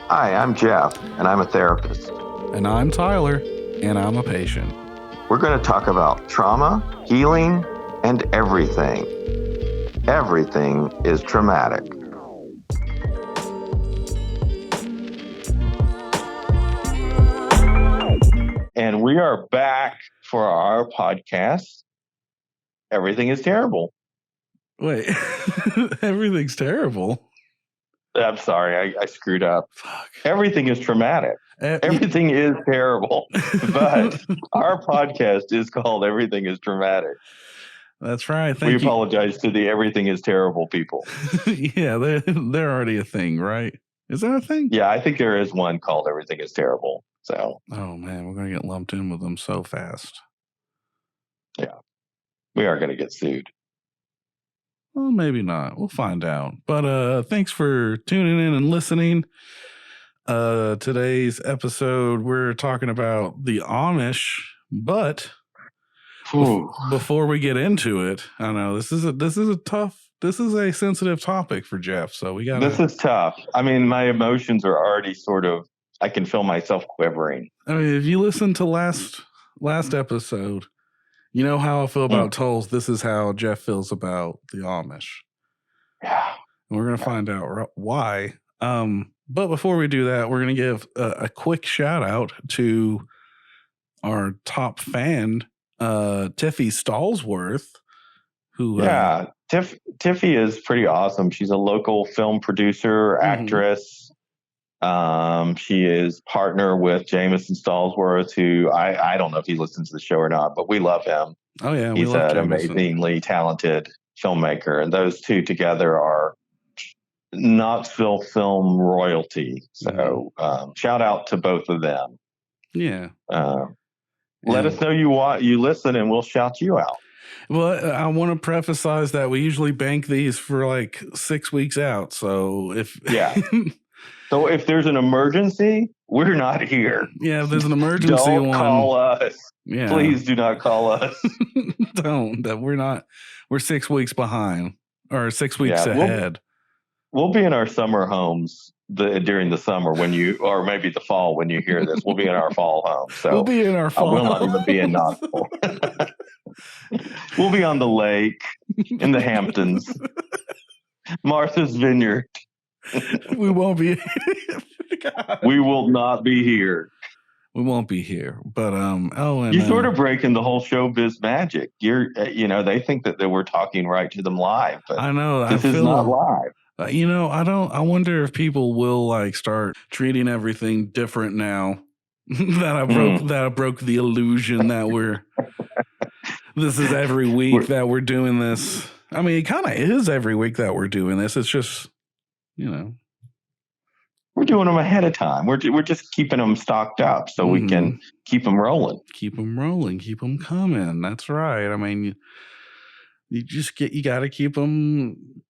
Hi, I'm Jeff, and I'm a therapist. And I'm Tyler, and I'm a patient. We're going to talk about trauma, healing, and everything. Everything is traumatic. And we are back for our podcast. Everything is terrible. Wait, everything's terrible. I'm sorry, I screwed up. Fuck. Everything is traumatic. Everything is terrible. But our podcast is called Everything is Traumatic. That's right. We apologize to the Everything is Terrible people. Yeah, they're already a thing, right? Is that a thing? Yeah, I think there is one called Everything is Terrible. So. Oh man, we're gonna get lumped in with them so fast. Yeah, we are gonna get sued. Well, maybe not. We'll find out. But thanks for tuning in and listening. Today's episode, we're talking about the Amish, but before we get into it, I know this is a sensitive topic for Jeff, so we got. This is tough. I mean, my emotions are already I can feel myself quivering. I mean, if you listen to last episode, you know how I feel about tolls. This is how Jeff feels about the Amish. Yeah. And we're going to find out why. But before we do that, we're going to give a quick shout out to our top fan, Tiffy Stallsworth, who Tiffy is pretty awesome. She's a local film producer, actress. She is partner with Jameson Stallsworth, who I don't know if he listens to the show or not, but we love him. Oh yeah, he's an amazingly talented filmmaker, and those two together are Knoxville film royalty. So shout out to both of them. Yeah. Let us know you listen, and we'll shout you out. Well, I want to preface that we usually bank these for like 6 weeks out. So if there's an emergency, we're not here. Yeah, if there's an emergency, don't call us. Yeah. Please do not call us. Don't. That we're 6 weeks behind or 6 weeks ahead. We'll be in our summer homes during the summer or maybe the fall when you hear this. We'll be in our fall home. So we'll be in our fall. We'll not even be in Knoxville. We'll be on the lake in the Hamptons, Martha's Vineyard. We won't be. We will not be here. We won't be here. But you're sort of breaking the whole showbiz magic. They think that we're talking right to them live, but I know this is not live. I wonder if people will like start treating everything different now that I broke the illusion that this is every week that we're doing this. I mean, it kind of is every week that we're doing this. It's just, we're doing them ahead of time. We're just keeping them stocked up so we can keep them rolling. Keep them rolling. Keep them coming. That's right. I mean, you got to keep them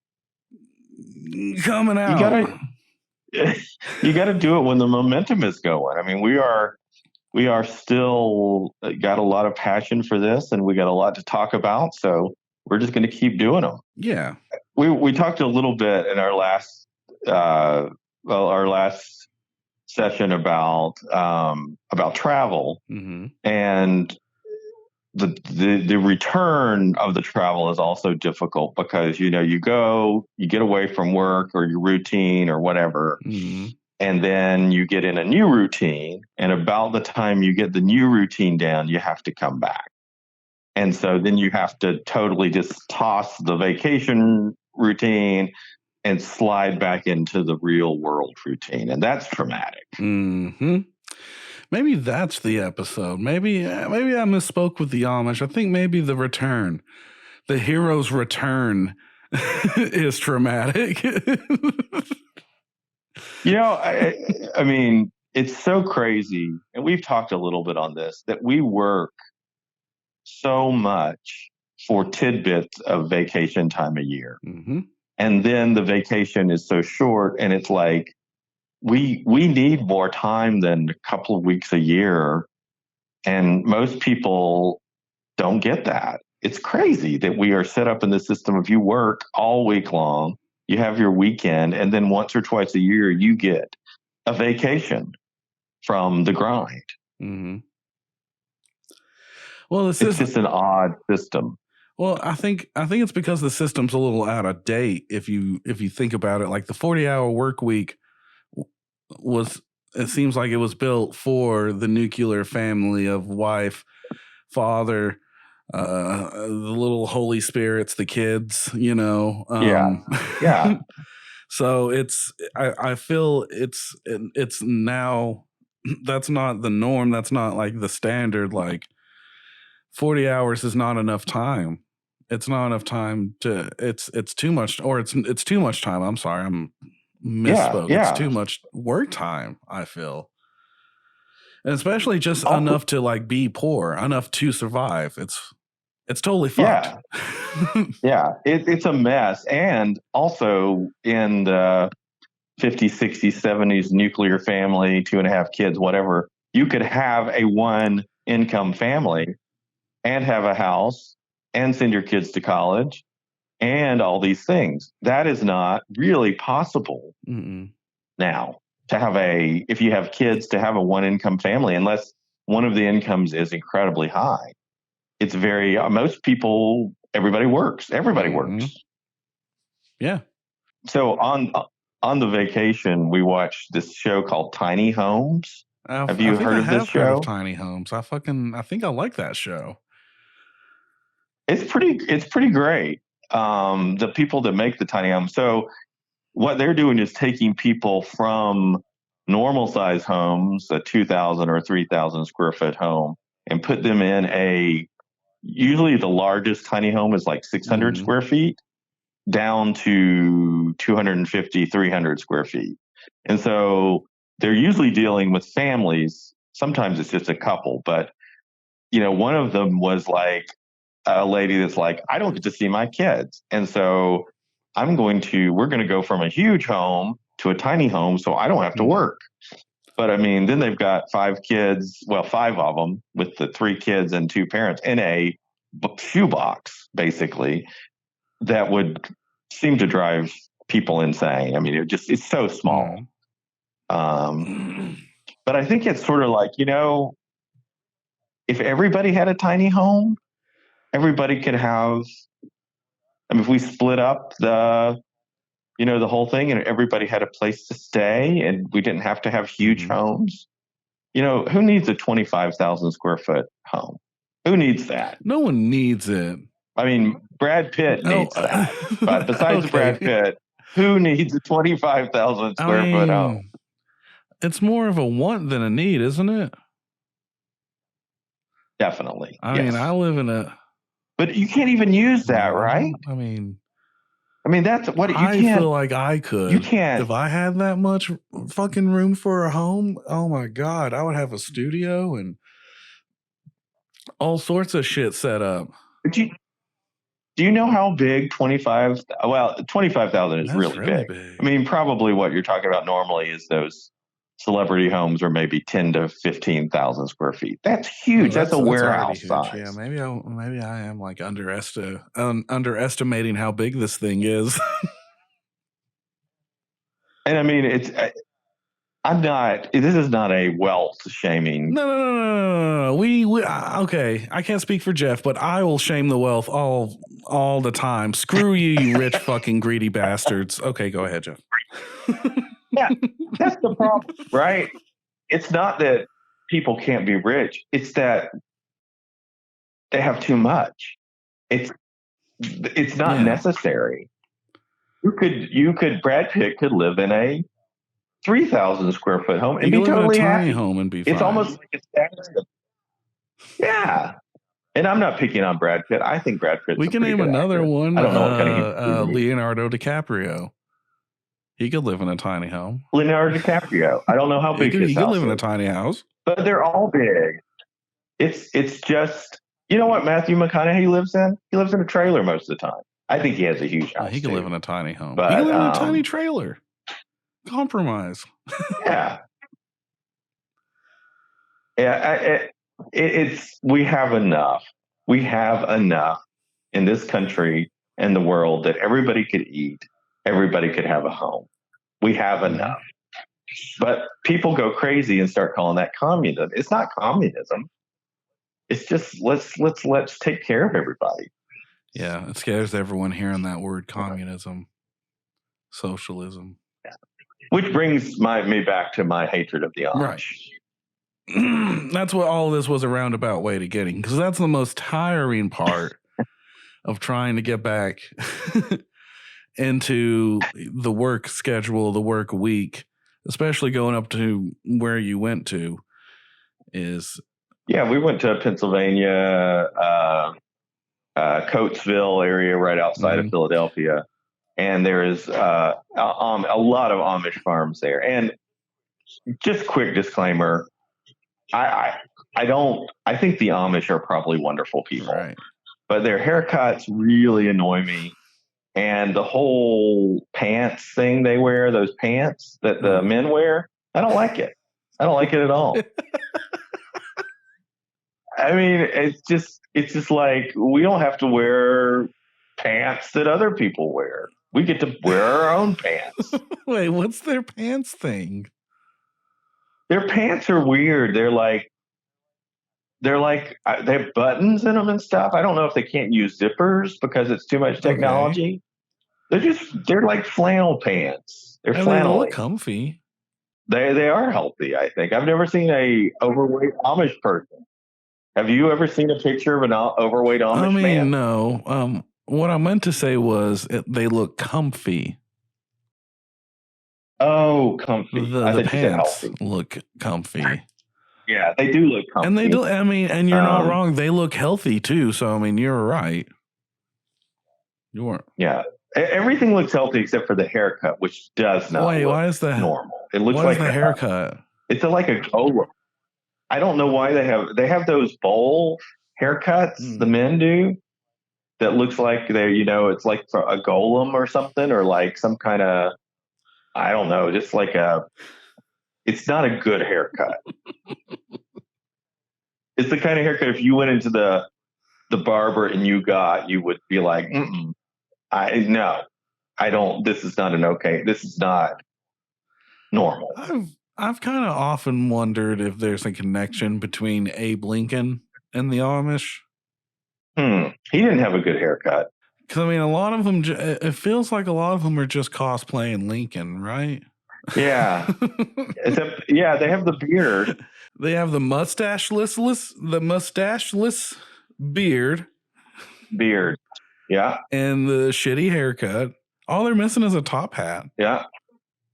coming out. You got to do it when the momentum is going. I mean, we are still got a lot of passion for this, and we got a lot to talk about. So we're just going to keep doing them. Yeah. We talked a little bit in our last session about travel, and the return of the travel is also difficult because you get away from work or your routine or whatever, and then you get in a new routine, and about the time you get the new routine down, you have to come back. And so then you have to totally just toss the vacation routine and slide back into the real world routine. And that's traumatic. Maybe that's the episode. Maybe I misspoke with the Amish. I think maybe the return, the hero's return is traumatic. I mean, it's so crazy. And we've talked a little bit on this, that we work so much for tidbits of vacation time a year. And then the vacation is so short, and it's like, we need more time than a couple of weeks a year. And most people don't get that. It's crazy that we are set up in the system of you work all week long, you have your weekend, and then once or twice a year you get a vacation from the grind. Mm-hmm. Well, it's just an odd system. Well, I think it's because the system's a little out of date. If you think about it, like the 40-hour work week was, it seems like it was built for the nuclear family of wife, father, the little holy spirits, the kids, Yeah. So I feel it's now, that's not the norm. That's not like the standard. Like 40 hours is not enough time. It's not enough time to, it's too much, or it's too much time. I'm sorry. I'm misspoke. Yeah. It's too much work time, I feel. And especially just enough to like be poor, enough to survive. It's totally fucked. Yeah. It's a mess. And also in the 50s, 60s, 70s, nuclear family, 2.5 kids, whatever, you could have a one income family and have a house and send your kids to college and all these things. That is not really possible now, to have if you have kids, to have a one income family, unless one of the incomes is incredibly high. It's very, most people, everybody works. Yeah. So on the vacation, we watched this show called Tiny Homes. Have you heard of this show? Heard of Tiny Homes. I think I like that show. It's pretty great. The people that make the tiny homes. So what they're doing is taking people from normal size homes, a 2,000 or 3,000 square foot home, and put them in usually the largest tiny home is like 600 square feet, down to 250, 300 square feet. And so they're usually dealing with families. Sometimes it's just a couple, but one of them was like a lady that's like, I don't get to see my kids. And so we're going to go from a huge home to a tiny home so I don't have to work. But I mean, then they've got 5 kids, well, 5 of them with the 3 kids and 2 parents in a shoebox, basically, that would seem to drive people insane. I mean, it's so small. But I think it's sort of like, if everybody had a tiny home, everybody could have, if we split up the whole thing and everybody had a place to stay and we didn't have to have huge homes, who needs a 25,000 square foot home? Who needs that? No one needs it. I mean, Brad Pitt needs that. But besides Brad Pitt, who needs a 25,000 square foot home? It's more of a want than a need, isn't it? Definitely. I mean, I live in a... But you can't even use that, right? I mean, that's what you can't... I feel like I could. You can't... If I had that much fucking room for a home, oh my God, I would have a studio and all sorts of shit set up. But do you know how big 25,000 is really big. I mean, probably what you're talking about normally is those celebrity homes are maybe 10 to 15,000 square feet. That's huge. That's a warehouse size. Yeah, maybe I am like underestimating how big this thing is. And I mean, this is not a wealth shaming. No. We okay. I can't speak for Jeff, but I will shame the wealth all the time. Screw you, you rich fucking greedy bastards. Okay, go ahead, Jeff. Yeah, that's the problem, right? It's not that people can't be rich. It's that they have too much. It's not necessary. Brad Pitt could live in a 3,000 square foot home and be totally happy. Home and be fine. It's almost like it's that. Yeah. And I'm not picking on Brad Pitt. I think Brad Pitt. We can name another one. I don't know what kind of Leonardo DiCaprio. He could live in a tiny home. Leonardo DiCaprio. I don't know how big his house is. He could live in a tiny house. But they're all big. It's just, you know what Matthew McConaughey lives in? He lives in a trailer most of the time. I think he has a huge house. He could live in a tiny home. But, he could live in a tiny trailer. Compromise. Yeah. Yeah. We have enough. We have enough in this country and the world that everybody could eat. Everybody could have a home. We have enough. But people go crazy and start calling that communism. It's not communism. It's just let's take care of everybody. Yeah, it scares everyone hearing that word, communism, socialism. Yeah. Which brings me back to my hatred of the Amish. Right. That's what all of this was a roundabout way to getting, because that's the most tiring part of trying to get back into the work schedule, the work week, especially going up to where you went to. We went to Pennsylvania, Coatesville area right outside of Philadelphia, and there is a lot of Amish farms there. And just quick disclaimer, I think the Amish are probably wonderful people, right, but their haircuts really annoy me. And the whole pants thing they wear, those pants that the men wear, I don't like it. I don't like it at all. I mean, it's just like, we don't have to wear pants that other people wear. We get to wear our own pants. Wait, what's their pants thing? Their pants are weird. They're like they have buttons in them and stuff. I don't know if they can't use zippers because it's too much technology. Okay. They're like flannel pants. They're flannel. They look comfy. They are healthy, I think. I've never seen a overweight Amish person. Have you ever seen a picture of an overweight Amish man? No. What I meant to say was they look comfy. Oh, comfy. The pants look comfy. Yeah, they do look comfy. And they do. I mean, and you're not wrong. They look healthy too. So I mean, you're right. You weren't. Yeah, everything looks healthy except for the haircut, which does not. Wait, why is that normal? It looks like the haircut. It's like a golem. I don't know why they have those bowl haircuts. The men do. That looks like it's like a golem or something, or like some kind of, I don't know, just like it's not a good haircut. It's the kind of haircut, if you went into the barber and you would be like, I don't, this is not normal. I've kind of often wondered if there's a connection between Abe Lincoln and the Amish. He didn't have a good haircut. Because, I mean, a lot of them, it feels like a lot of them are just cosplaying Lincoln, right? Yeah. They have the beard. They have the mustacheless beard. Beard. Yeah. And the shitty haircut. All they're missing is a top hat. Yeah.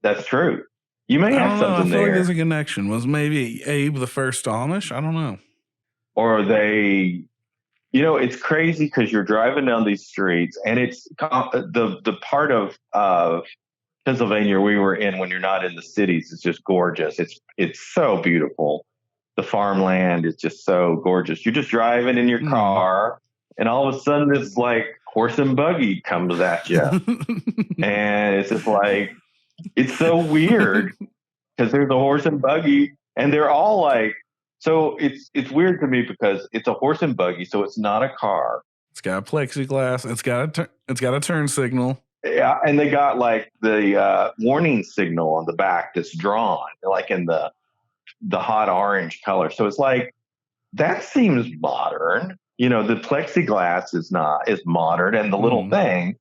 That's true. You may have something there. I feel like there's a connection. Was maybe Abe the first Amish? I don't know. Or they... it's crazy because you're driving down these streets, and it's the part of Pennsylvania we were in when you're not in the cities is just gorgeous. It's so beautiful. The farmland is just so gorgeous. You're just driving in your car, and all of a sudden this like horse and buggy comes at you, and it's just like, it's so weird because there's a horse and buggy, and they're all like. So it's weird to me because it's a horse and buggy, so it's not a car. It's got plexiglass. It's got a turn signal. Yeah, and they got like the warning signal on the back that's drawn, like in the hot orange color. So it's like, that seems modern. The plexiglass is modern, and the little thing,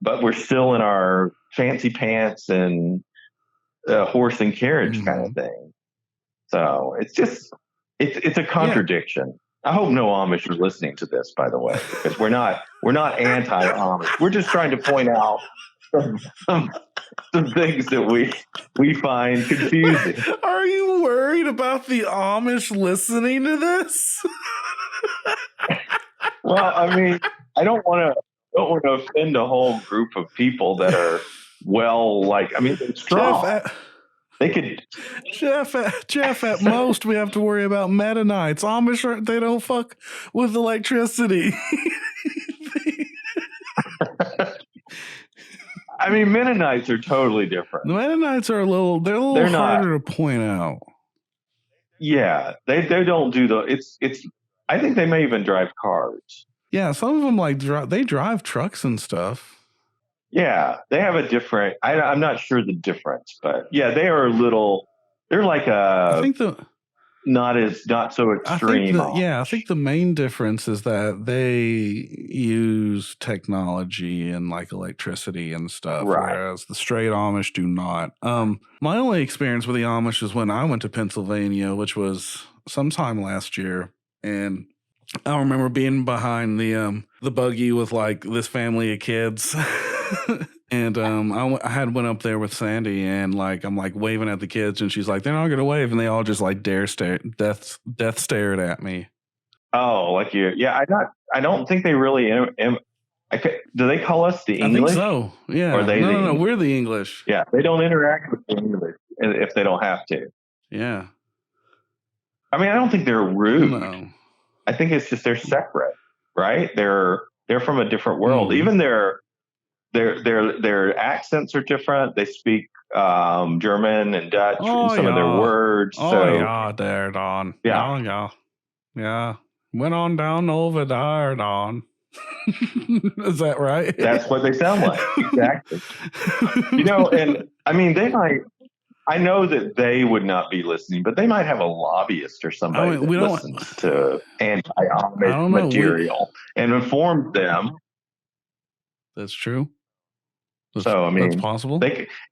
but we're still in our fancy pants and horse and carriage kind of thing. So it's just. It's a contradiction. Yeah. I hope no Amish are listening to this, by the way, because we're not anti-Amish. We're just trying to point out some things that we find confusing. Are you worried about the Amish listening to this? Well, I mean, I don't want to offend a whole group of people that are they're strong. They could, Jeff. At most, we have to worry about Mennonites. Amish, they don't fuck with electricity. I mean, Mennonites are totally different. The Mennonites are a little harder to point out. Yeah, they don't do it's. I think they may even drive cars. Yeah, some of them they drive trucks and stuff. Yeah, they have a different. I'm not sure the difference, but yeah, they are a little. They're like I think not so extreme. I think the main difference is that they use technology and like electricity and stuff, Right. whereas the straight Amish do not. My only experience with the Amish is when I went to Pennsylvania, which was sometime last year, and I remember being behind the buggy with like this family of kids. And I had went up there with Sandy, and like I'm like waving at the kids, and she's like, "They're not gonna wave," and they all just like death stared at me. Oh, like you? Yeah, I don't think they really. Do they call us the English? I think so. Yeah. Or they No, we're the English. Yeah, they don't interact with the English if they don't have to. Yeah. I mean, I don't think they're rude. No. I think it's just they're separate, right? They're from a different world. Even their accents are different. They speak German and Dutch in some of their words. Yeah, there, Don. Yeah. Yeah. Went on down over there, Don. Is that right? That's what they sound like. Exactly. And I mean, they might. I know that they would not be listening, but they might have a lobbyist or somebody that listens to anti-Amish material and inform them. That's true. That's possible.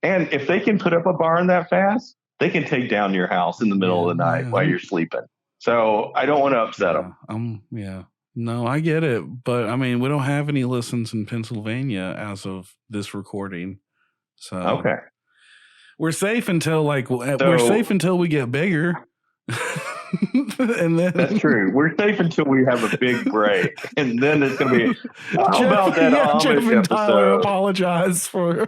And if they can put up a barn that fast, they can take down your house in the middle of the night while you're sleeping. So I don't want to upset them. Yeah. No, I get it, but I mean, we don't have any listens in Pennsylvania as of this recording, so okay, we're safe until we're safe until we get bigger. And then that's true. We're safe until we have a big break, and then it's going to be about that Amish Jeff and episode. Tyler apologize for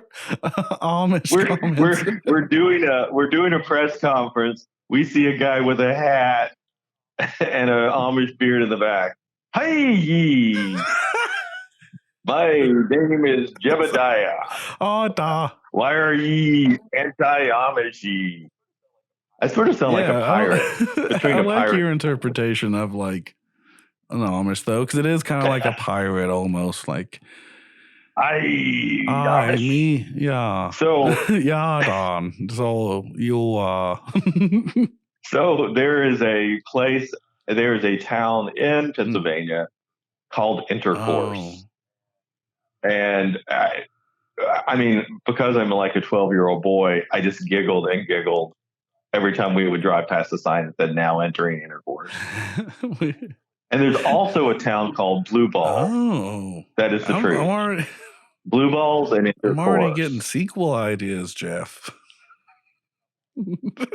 Amish comments. We're doing a press conference. We see a guy with a hat and an Amish beard in the back. Hey, my name is Jebediah. Why are ye anti-Amishy? I sort of sound like a pirate. I like your interpretation of like an Amish though, because it is kind of like a pirate almost. Like me, yeah. So yeah, Don. So you So there is a town in Pennsylvania called Intercourse. And I mean, because I'm like a 12-year-old boy, I just giggled and giggled every time we would drive past the sign that said now entering Intercourse. And there's also a town called Blue Balls. Oh. That is the truth. Blue Balls and Intercourse. I'm already getting sequel ideas, Jeff.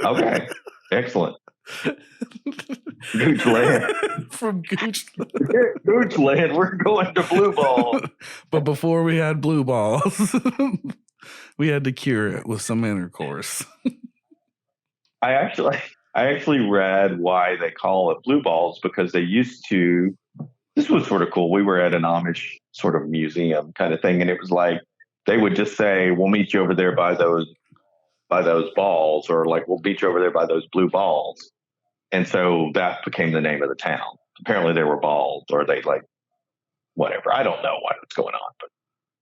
Okay. Excellent. Gooch Land. From Gooch Land, we're going to Blue Balls. But before we had Blue Balls, we had to cure it with some Intercourse. I actually read why they call it Blue Balls, because they used to. This was sort of cool. We were at an Amish sort of museum kind of thing, and it was like they would just say, "We'll meet you over there by those balls," or like, "We'll meet you over there by those blue balls." And so that became the name of the town. Apparently there were balls, or they like whatever. I don't know what's going on, but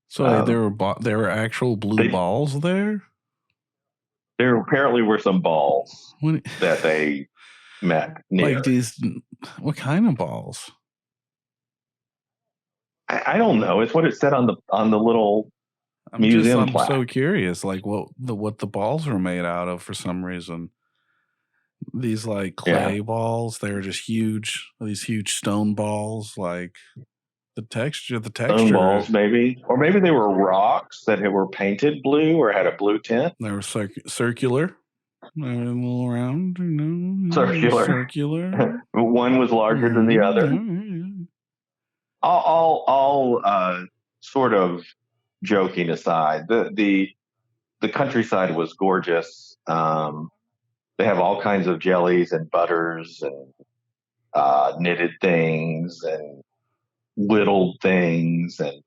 so there were actual blue balls there. There apparently were some balls that they met near. Like these, what kind of balls? I don't know. It's what it said on the little museum plaque. I'm so curious, like what the balls were made out of for some reason. These like clay balls, they were just huge. These huge stone balls, like the texture. Stone balls, maybe, or maybe they were rocks that were painted blue or had a blue tint. They were circular. They were a little round, Circular. One was larger than the other. All sort of joking aside, the countryside was gorgeous. They have all kinds of jellies and butters and knitted things and whittled things, and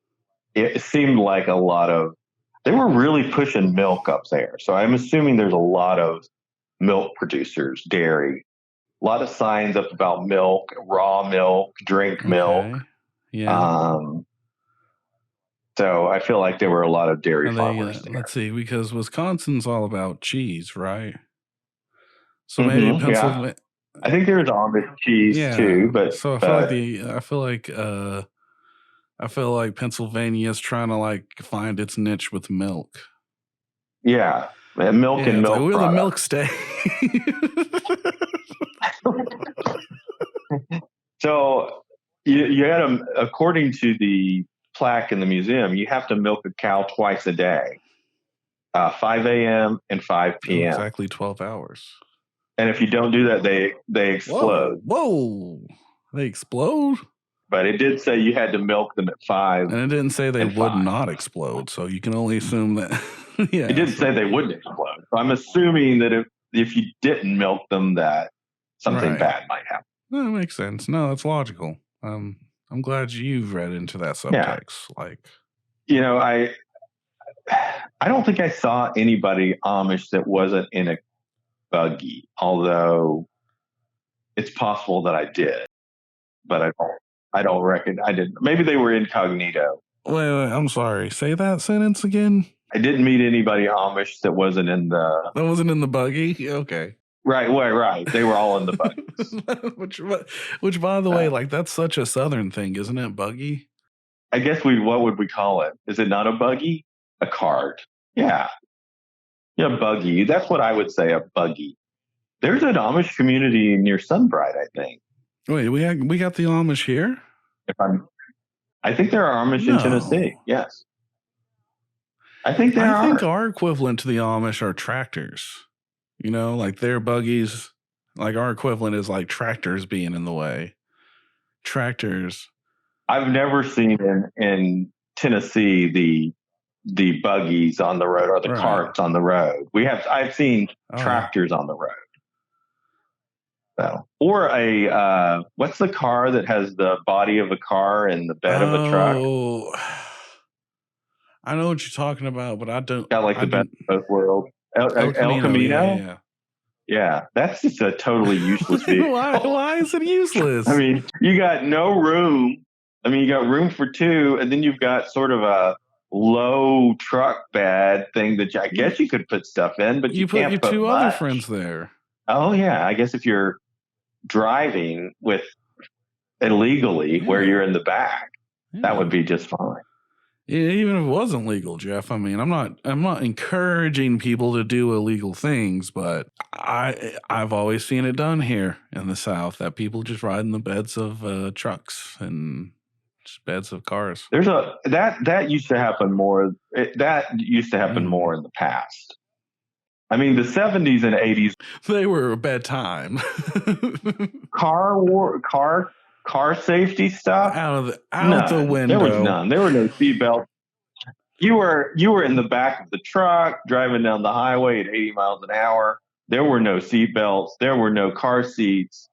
it seemed like they were really pushing milk up there. So I'm assuming there's a lot of milk producers, dairy, a lot of signs up about milk, raw milk, drink milk. Yeah. So I feel like there were a lot of dairy And farmers there. Let's see, because Wisconsin's all about cheese, right? So maybe Pennsylvania. Yeah. I think there's Amish cheese too, but so I feel like Pennsylvania is trying to like find its niche with milk. Yeah, milk and milk. Like, we're the milk state. So you had according to the plaque in the museum, you have to milk a cow twice a day, 5 a.m. and 5 p.m. Exactly 12 hours. And if you don't do that, they explode. Whoa. They explode? But it did say you had to milk them at 5. And it didn't say they would not explode. So you can only assume that. It didn't say they wouldn't explode. So I'm assuming that if you didn't milk them, that something bad might happen. That makes sense. No, that's logical. I'm glad you've read into that subtext. Yeah. I don't think I saw anybody Amish that wasn't in a buggy, although it's possible that I did, but I don't reckon I didn't. Maybe they were incognito. Wait, I'm sorry. Say that sentence again. I didn't meet anybody Amish that wasn't in the buggy. Okay. Right. They were all in the buggies. which by the way, like, that's such a Southern thing, isn't it? Buggy. I guess what would we call it? Is it not a buggy? A cart. Yeah. Yeah, buggy. That's what I would say, a buggy. There's an Amish community near Sunbright, I think. Wait, we got the Amish here? I think there are Amish in Tennessee. Yes. I think our equivalent to the Amish are tractors. You know, like their buggies, like our equivalent is like tractors being in the way. Tractors. I've never seen in Tennessee the buggies on the road or the carts on the road. I've seen tractors on the road. So, or what's the car that has the body of a car and the bed of a truck? Oh, I know what you're talking about, but I don't. Got like the best of both worlds. El Camino? Yeah, that's just a totally useless vehicle. Why is it useless? I mean, you got no room. I mean, you got room for two, and then you've got sort of a low truck bed thing that I guess you could put stuff in, but you can't put two other friends there. Oh, yeah. I guess if you're driving with illegally where you're in the back, that would be just fine. Even if it wasn't legal, Jeff. I mean, I'm not encouraging people to do illegal things, but I've always seen it done here in the South, that people just ride in the beds of trucks and beds of cars. There's that used to happen more. That used to happen more in the past. I mean, the 70s and 80s, they were a bad time. Car safety stuff out the window. There was none. There were no seatbelts. You were in the back of the truck driving down the highway at 80 miles an hour. There were no seatbelts. There were no car seats.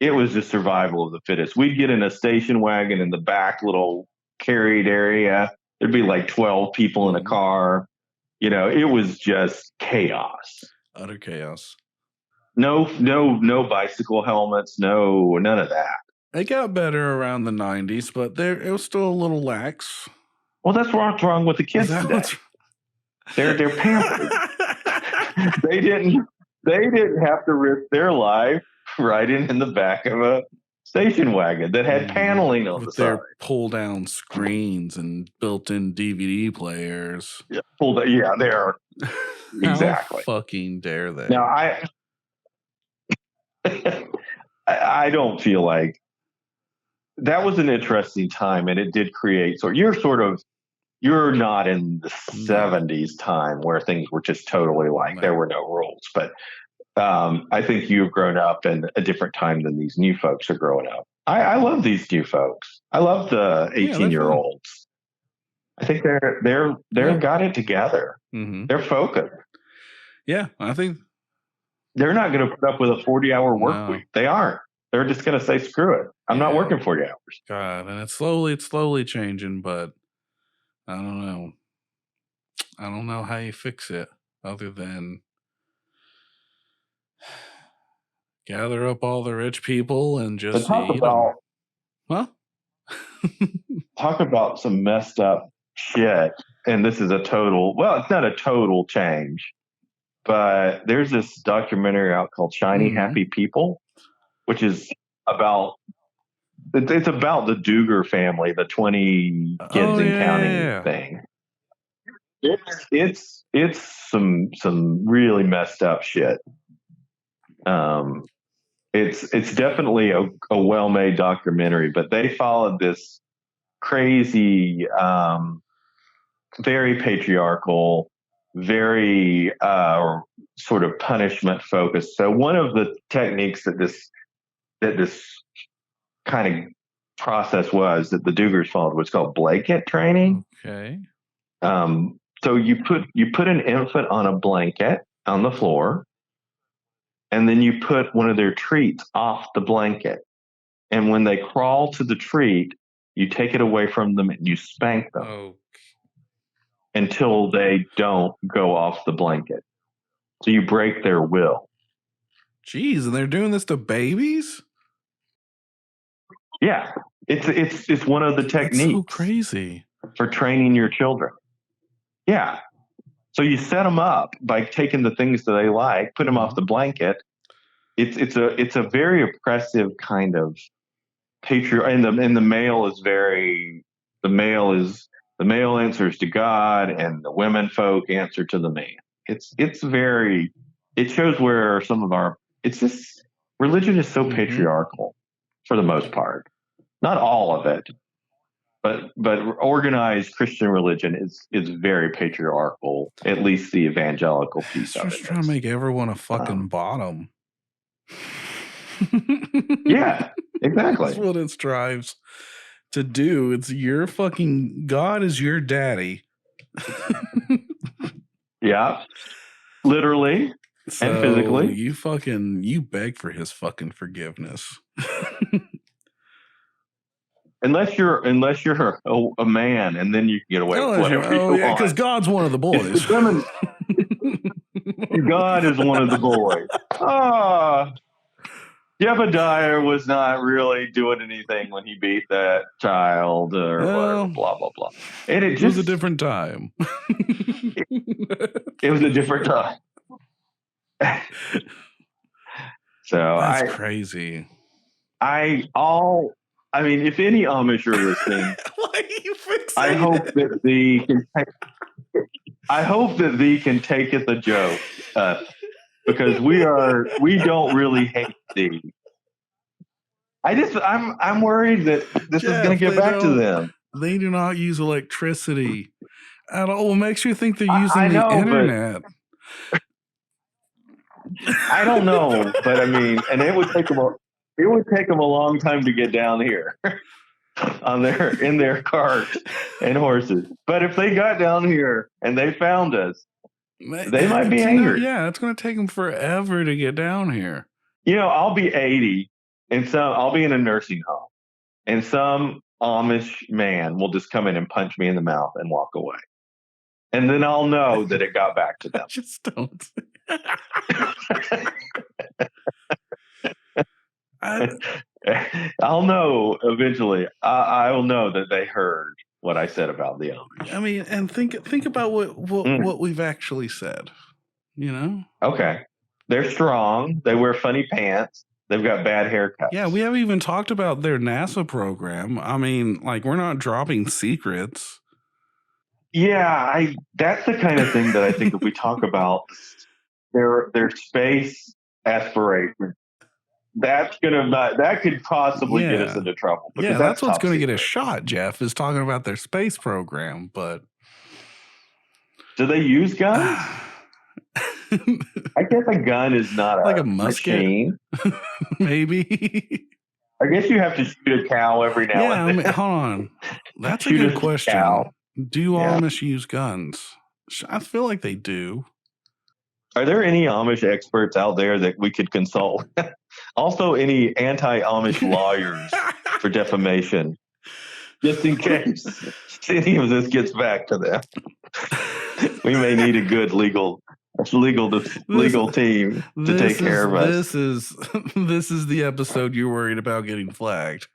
It was just survival of the fittest. We'd get in a station wagon in the back little carried area. There'd be like 12 people in a car. You know, it was just chaos. Utter chaos. No bicycle helmets. None of that. It got better around the 90s, but it was still a little lax. Well, that's what's wrong with the kids today. They're pampered. They didn't have to risk their life riding in the back of a station wagon that had paneling on the side. Their pull-down screens and built-in DVD players. Yeah, they are. Exactly. How fucking dare they? Now, I don't feel like that was an interesting time, and it did create. So you're not in the 70s time where things were just totally like there were no rules. But I think you've grown up in a different time than these new folks are growing up. I love these new folks. I love the 18-year-olds. I think they're got it together. Mm-hmm. They're focused. Yeah, I think they're not going to put up with a 40-hour work week. They aren't. They're just going to say, screw it. I'm not working 40 hours. God, and it's slowly changing, but I don't know. I don't know how you fix it other than gather up all the rich people and just talk about some messed up shit. And this is it's not a total change, but there's this documentary out called Shiny Happy People, which is it's about the Duger family, the 20 kids and counting thing. It's some really messed up shit. It's definitely a well-made documentary, but they followed this crazy, very patriarchal, very sort of punishment focused. So one of the techniques that this kind of process was that the Dugars followed was called blanket training. Okay. So you put an infant on a blanket on the floor, and then you put one of their treats off the blanket. And when they crawl to the treat, you take it away from them and you spank them until they don't go off the blanket. So you break their will. Jeez, and they're doing this to babies? Yeah, it's one of the techniques. That's so crazy for training your children. Yeah, so you set them up by taking the things that they like, put them off the blanket. It's a very oppressive kind of and the male is the male answers to God, and the women folk answer to the man. It shows where some of it's just religion is so patriarchal for the most part. Not all of it, but organized Christian religion is very patriarchal. At least the evangelical piece of it. Just trying to make everyone a fucking bottom. Yeah, exactly. That's what it strives to do. It's your fucking God is your daddy. Yeah, literally and physically. You beg for his fucking forgiveness. Unless you're a man, and then you can get away with whatever you want. Because God's one of the boys. God is one of the boys. Jebediah was not really doing anything when he beat that child or whatever, blah, blah, blah. And it was a different time. It was a different time. So that's crazy. I mean, if any Amish are listening, I hope that thee can take it the joke, because we don't really hate thee. I'm worried that this is going to get back to them. They do not use electricity at all. What makes you think they're using the internet? I don't know, but I mean, and it would take them a long time to get down here in their carts and horses. But if they got down here and they found us, they might be angry. Yeah, it's going to take them forever to get down here. I'll be 80, and I'll be in a nursing home, and some Amish man will just come in and punch me in the mouth and walk away. And then I'll know that it got back to them. Just don't. I'll know eventually. I will know that they heard what I said about the Amish. I mean, and think about what we've actually said. Okay, they're strong. They wear funny pants. They've got bad haircuts. Yeah, we haven't even talked about their NASA program. I mean, we're not dropping secrets. Yeah, that's the kind of thing that I think if we talk about their space aspirations, that could possibly get us into trouble. Yeah, that's what's going to get us shot, Jeff, is talking about their space program. But do they use guns? I guess a gun is not like a musket, machine. Maybe. I guess you have to shoot a cow every now and then. I mean, hold on. That's a good question. Cow. Do Amish use guns? I feel like they do. Are there any Amish experts out there that we could consult? Also, any anti-Amish lawyers for defamation, just in case any of this gets back to them. We may need a good legal team to take care of us. This is the episode you're worried about getting flagged.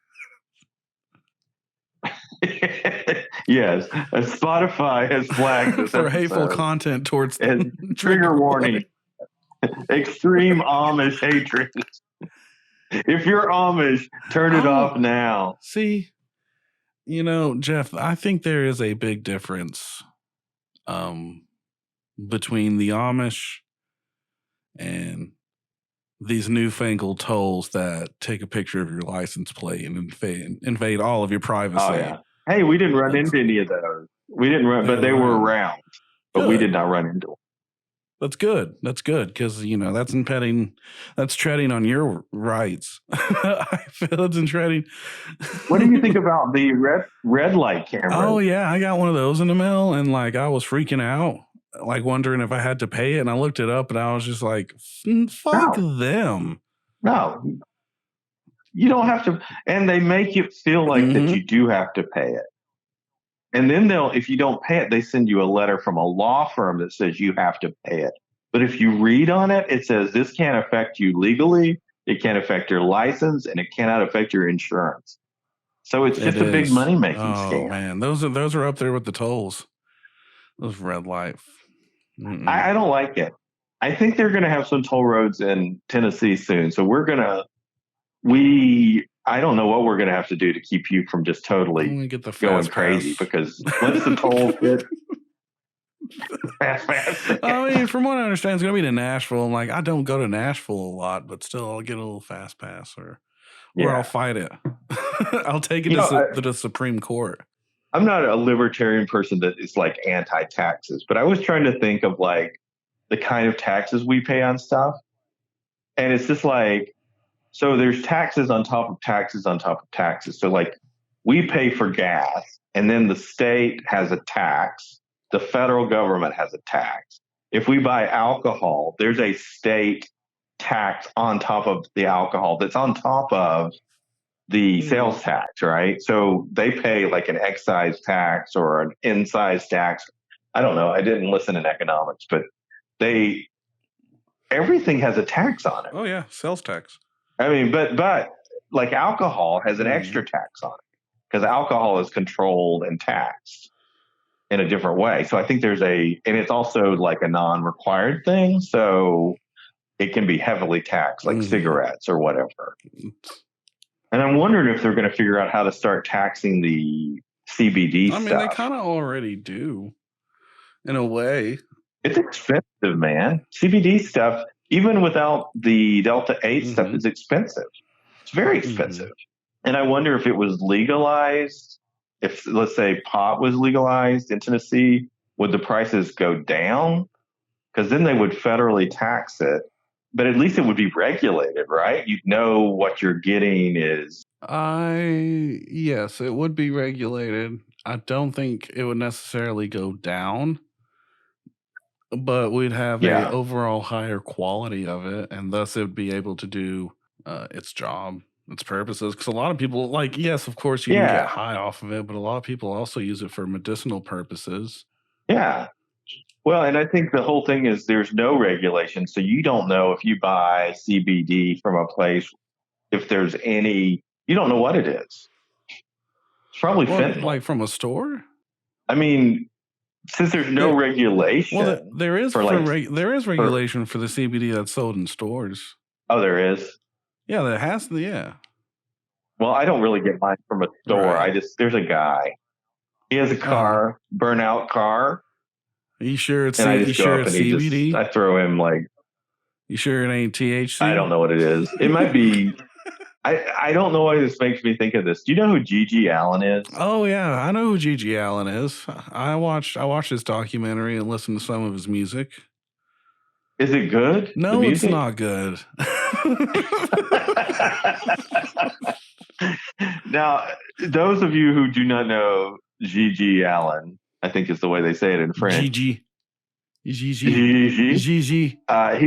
Yes, Spotify has flagged this for hateful episode content towards as trigger warning. Extreme Amish hatred. If you're Amish, turn it off now. See, Jeff, I think there is a big difference between the Amish and these newfangled tolls that take a picture of your license plate and invade all of your privacy. Oh, yeah. Hey, we didn't run into any of those. We didn't run, but they were around. But we did not run into them. That's good. That's good because that's treading on your rights. I feel it's treading. What do you think about the red light camera? Oh yeah, I got one of those in the mail, and I was freaking out, wondering if I had to pay it. And I looked it up, and I was just like, "Fuck them." No, you don't have to. And they make it feel like that you do have to pay it. And then if you don't pay it, they send you a letter from a law firm that says you have to pay it. But if you read on it, it says this can't affect you legally, it can't affect your license, and it cannot affect your insurance. So it's just a big money-making scam. Oh, man. Those are up there with the tolls. Those red light. I don't like it. I think they're going to have some toll roads in Tennessee soon. So I don't know what we're going to have to do to keep you from just totally going crazy, because once the tolls hit, fast. I mean, from what I understand, it's going to be to Nashville. And I don't go to Nashville a lot, but still, I'll get a little fast pass or I'll fight it. I'll take it to the Supreme Court. I'm not a libertarian person that is anti-taxes, but I was trying to think of the kind of taxes we pay on stuff. And it's just so there's taxes on top of taxes on top of taxes. So we pay for gas, and then the state has a tax. The federal government has a tax. If we buy alcohol, there's a state tax on top of the alcohol that's on top of the sales tax, right? So they pay an excise tax or an incise tax. I don't know. I didn't listen in economics, but everything has a tax on it. Oh yeah, sales tax. I mean, but alcohol has an extra tax on it because alcohol is controlled and taxed in a different way. So I think and it's also a non-required thing. So it can be heavily taxed, cigarettes or whatever. And I'm wondering if they're going to figure out how to start taxing the CBD stuff. I mean, they kind of already do, in a way. It's expensive, man. CBD stuff, even without the Delta 8 stuff, is expensive. It's very expensive. And I wonder if it was legalized. If, let's say, pot was legalized in Tennessee, would the prices go down? Because then they would federally tax it. But at least it would be regulated, right? You'd know what you're getting is. Yes, it would be regulated. I don't think it would necessarily go down, but we'd have an overall higher quality of it, and thus it would be able to do its job, its purposes. Because a lot of people, yes, of course, you can get high off of it, but a lot of people also use it for medicinal purposes. Yeah. Well, and I think the whole thing is there's no regulation. So you don't know if you buy CBD from a place, if there's you don't know what it is. It's probably fentanyl. From a store? I mean, since there's no regulation. Well, there is regulation for the CBD that's sold in stores. Oh, there is? Yeah, there has to, yeah. Well, I don't really get mine from a store. Right. there's a guy. He has a car, burnout car. Are you sure it's CBD? I throw him You sure it ain't THC? I don't know what it is. It might be. I don't know why this makes me think of this. Do you know who Gigi Allen is? Oh yeah, I know who Gigi Allen is. I watched his documentary and listened to some of his music. Is it good? No, it's not good. Now, those of you who do not know Gigi Allen, I think is the way they say it in French. Gigi. He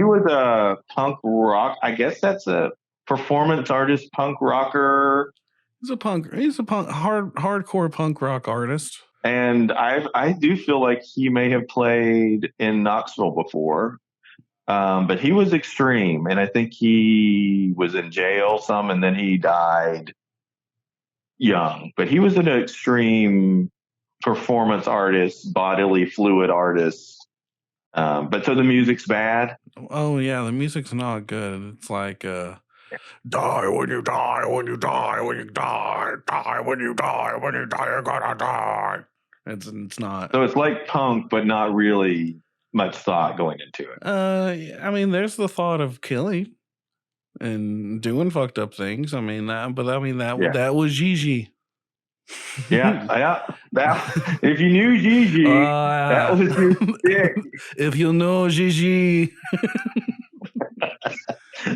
was a punk rock. I guess that's a performance artist, punk rocker. He's a hardcore punk rock artist. And I do feel like he may have played in Knoxville before. But he was extreme, and I think he was in jail some, and then he died young. But he was an extreme performance artists, bodily fluid artists. But so the music's bad. Oh yeah, the music's not good. It's like die when you die, when you die, when you die, die when you die, when you die, you're gonna die. It's not. So it's like punk, but not really much thought going into it. I mean, there's the thought of killing and doing fucked up things. I mean that was Gigi. Yeah. That if you knew Gigi, that was your stick. If you know Gigi.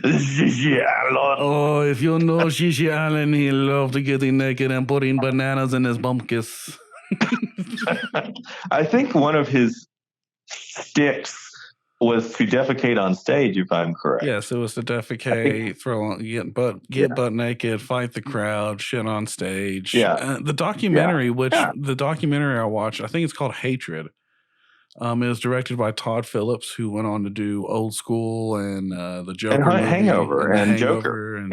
Gigi Allen. Oh, if you know Gigi Allen, he loved getting naked and putting bananas in his bumpkins. I think one of his sticks was to defecate on stage, if I'm correct. Yes, it was to defecate, get butt naked, fight the crowd, shit on stage. Yeah. The documentary, the documentary I watched, I think it's called Hatred. It was directed by Todd Phillips, who went on to do Old School and the Joker and movie, Hangover and Joker. And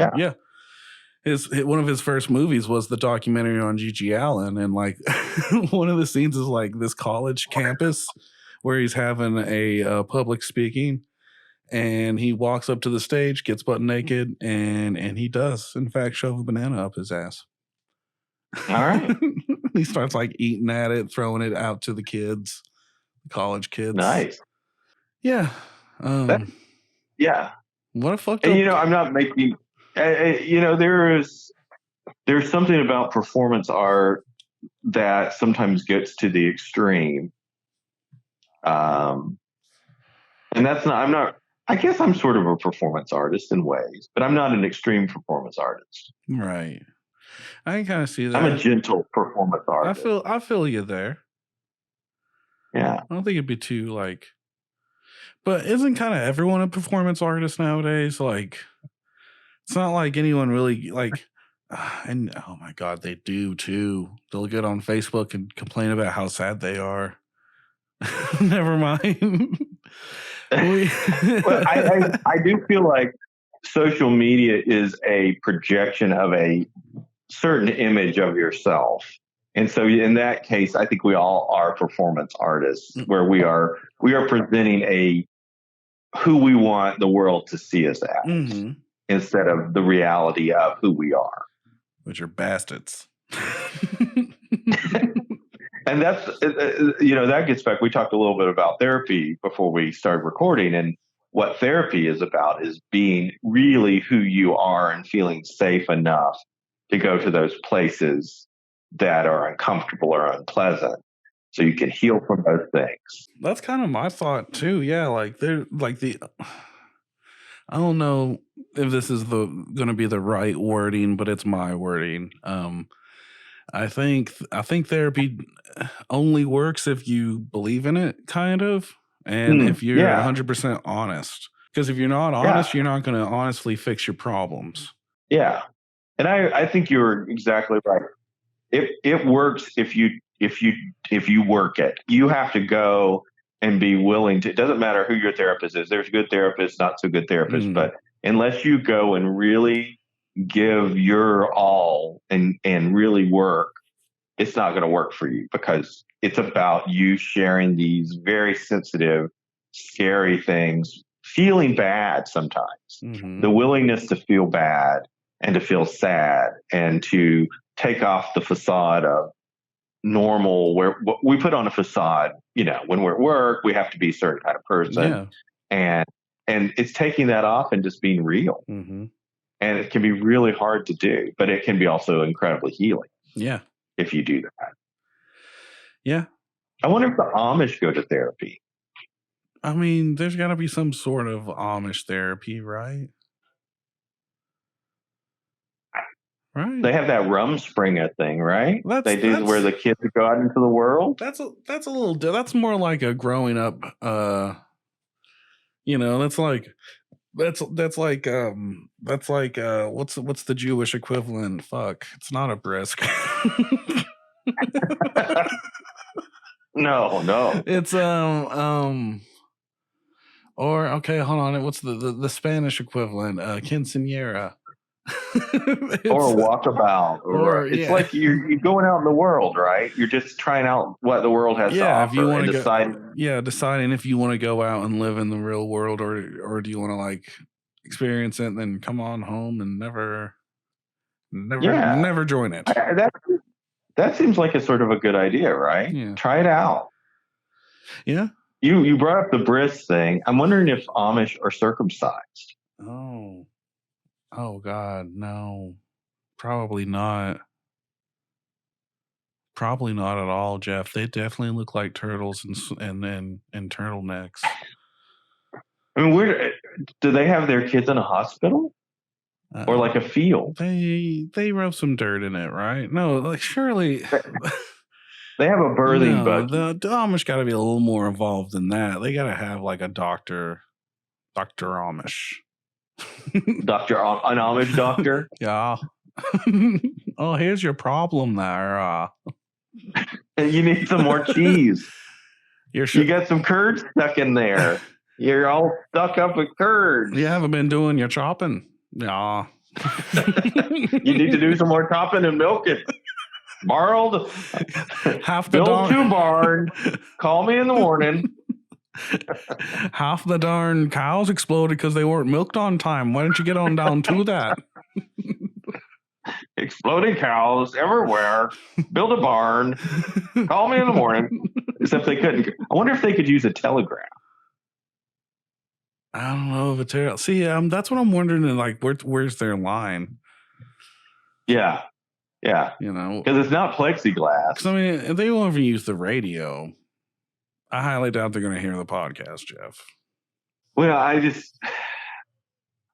one of his first movies was the documentary on Gigi Allen, and like one of the scenes is like this college campus where he's having a public speaking, and he walks up to the stage, gets butt naked, and he does in fact shove a banana up his ass. All right. He starts like eating at it, throwing it out to the kids, college kids. Nice. Yeah. Yeah. What a fucked up. And I'm not making. There's something about performance art that sometimes gets to the extreme. And that's not. I guess I'm sort of a performance artist in ways, but I'm not an extreme performance artist. Right. I can kind of see that. I'm a gentle performance artist. I feel you there. Yeah. I don't think it'd be too like, but isn't kind of everyone a performance artist nowadays? Like, it's not like anyone really like, and oh my God, they do too. They'll get on Facebook and complain about how sad they are. Never mind. Well, I do feel like social media is a projection of a certain image of yourself. And so in that case, I think we all are performance artists where we are presenting who we want the world to see us as instead of the reality of who we are. Which are bastards. And that's, that gets back. We talked a little bit about therapy before we started recording, and what therapy is about is being really who you are and feeling safe enough to go to those places that are uncomfortable or unpleasant so you can heal from those things. That's kind of my thought too. Yeah. Like I don't know if this is going to be the right wording, but it's my wording. I think therapy only works if you believe in it, kind of, and if you're 100% honest. Because if you're not honest, you're not going to honestly fix your problems. Yeah, and I think you're exactly right. It works if you work it. You have to go and be willing to. It doesn't matter who your therapist is. There's good therapists, not so good therapists, but unless you go and really give your all and really work, it's not going to work for you, because it's about you sharing these very sensitive, scary things, feeling bad sometimes, the willingness to feel bad and to feel sad and to take off the facade of normal, where we put on a facade, when we're at work, we have to be a certain kind of person. And it's taking that off and just being real. And it can be really hard to do, but it can be also incredibly healing. Yeah. If you do that. Yeah. I wonder if the Amish go to therapy. I mean, there's got to be some sort of Amish therapy, right? Right. They have that Rumspringa thing, right? They do where the kids go out into the world. That's a little. That's more like a growing up. That's like what's the Jewish equivalent? Fuck, it's not a brisk. No. It's or okay, hold on. What's the Spanish equivalent? Quinceañera. or a walkabout, or it's like you're going out in the world, right? You're just trying out what the world has to offer. If you want to deciding if you want to go out and live in the real world, or do you want to like experience it and then come on home and never join it. That seems like a sort of a good idea, right? Yeah. Try it out. Yeah. You brought up the bris thing. I'm wondering if Amish are circumcised. Oh God, no. Probably not. Probably not at all, Jeff. They definitely look like turtles and turtlenecks. I mean, do they have their kids in a hospital or like a field? They rub some dirt in it, right? No, like surely they have a birthing buggy. The Amish got to be a little more involved than that. They got to have like a Dr. Amish. An Amish doctor? Yeah. Oh, here's your problem there. You need some more cheese. You got some curds stuck in there. You're all stuck up with curds. You haven't been doing your chopping. Yeah. You need to do some more chopping and milking. Borrowed. Build 2 barns. Call me in the morning. Half the darn cows exploded because they weren't milked on time. Why don't you get on down to that? Exploding cows everywhere. Build a barn. Call me in the morning. Except they couldn't. I wonder if they could use a telegraph. I don't know if it's see. That's what I'm wondering. Like, where's their line? Yeah. You know, because it's not plexiglass. Because I mean, if they won't even use the radio, I highly doubt they're going to hear the podcast, Jeff. Well,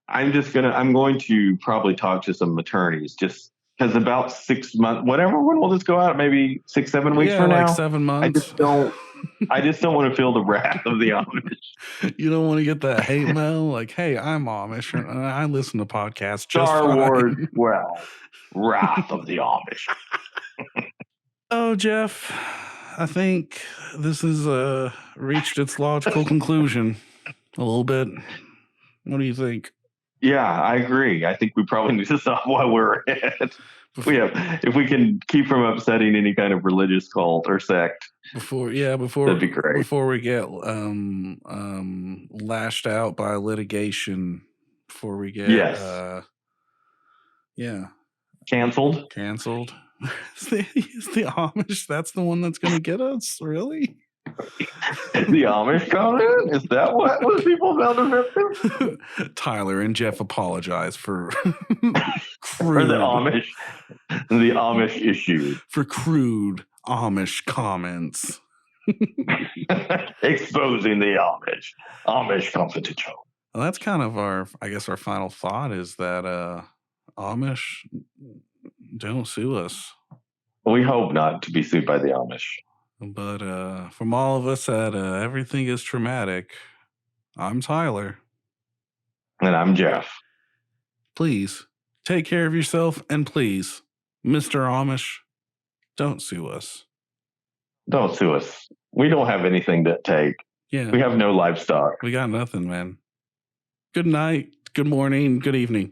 I'm going to probably talk to some attorneys just because about 6 months, whatever. When will this go out? Maybe 6-7 weeks from now. 7 months. I just don't want to feel the wrath of the Amish. You don't want to get that hate mail like, hey, I'm Amish and I listen to podcasts. Star Wars, well, wrath of the Amish. Oh, Jeff, I think this has reached its logical conclusion a little bit. What do you think? Yeah, I agree. I think we probably need to stop while we're at. If we can keep from upsetting any kind of religious cult or sect. That'd be great. Before we get lashed out by litigation, before we get canceled. Is the Amish? That's the one that's going to get us, really? Is the Amish coming? Is that what people found offensive? Tyler and Jeff apologize for for the Amish issue. For crude Amish comments. Exposing the Amish Confidential. Well, that's kind of our final thought is that Amish, don't sue us. We hope not to be sued by the Amish. But from all of us at Everything is Traumatic, I'm Tyler. And I'm Jeff. Please, take care of yourself, and please, Mr. Amish, don't sue us. Don't sue us. We don't have anything to take. Yeah. We have no livestock. We got nothing, man. Good night, good morning, good evening.